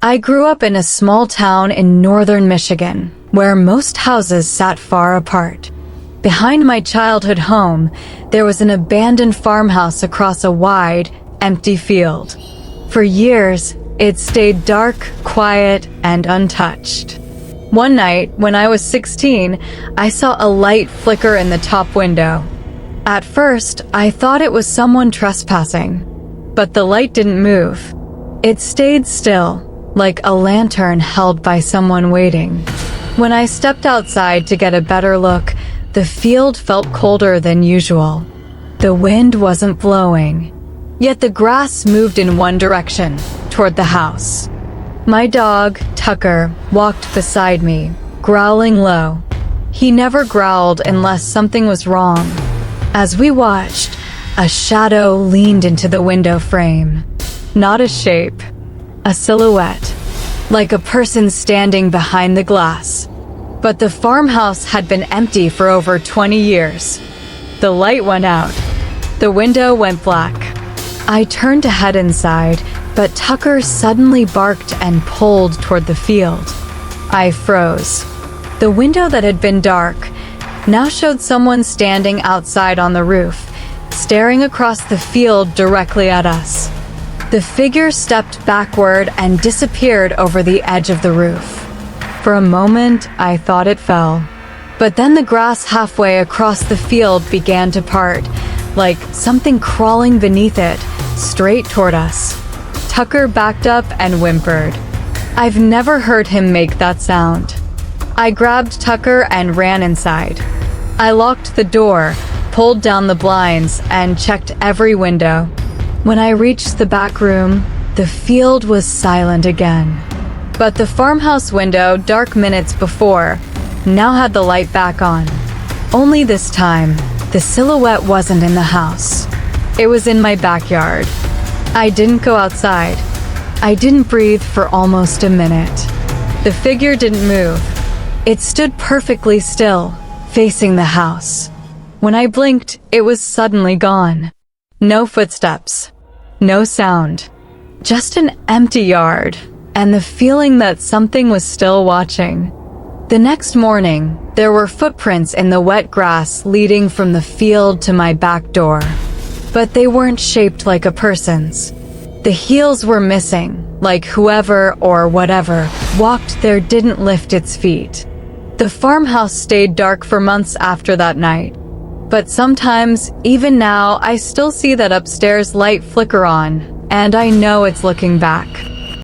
I grew up in a small town in northern Michigan, where most houses sat far apart. Behind my childhood home, there was an abandoned farmhouse across a wide, empty field. For years, it stayed dark, quiet, and untouched. One night, when I was 16, I saw a light flicker in the top window. At first, I thought it was someone trespassing, but the light didn't move. It stayed still, like a lantern held by someone waiting. When I stepped outside to get a better look, the field felt colder than usual. The wind wasn't blowing, yet the grass moved in one direction, toward the house. My dog, Tucker, walked beside me, growling low. He never growled unless something was wrong. As we watched, a shadow leaned into the window frame. Not a shape, a silhouette, like a person standing behind the glass. But the farmhouse had been empty for over 20 years. The light went out. The window went black. I turned to head inside, but Tucker suddenly barked and pulled toward the field. I froze. The window that had been dark now showed someone standing outside on the roof, staring across the field directly at us. The figure stepped backward and disappeared over the edge of the roof. For a moment, I thought it fell. But then the grass halfway across the field began to part, like something crawling beneath it, straight toward us. Tucker backed up and whimpered. I've never heard him make that sound. I grabbed Tucker and ran inside. I locked the door, pulled down the blinds, and checked every window. When I reached the back room, the field was silent again. But the farmhouse window, dark minutes before, now had the light back on. Only this time, the silhouette wasn't in the house. It was in my backyard. I didn't go outside. I didn't breathe for almost a minute. The figure didn't move. It stood perfectly still, facing the house. When I blinked, it was suddenly gone. No footsteps, no sound, just an empty yard, and the feeling that something was still watching. The next morning, there were footprints in the wet grass leading from the field to my back door. But they weren't shaped like a person's. The heels were missing, like whoever or whatever walked there didn't lift its feet. The farmhouse stayed dark for months after that night. But sometimes, even now, I still see that upstairs light flicker on, and I know it's looking back.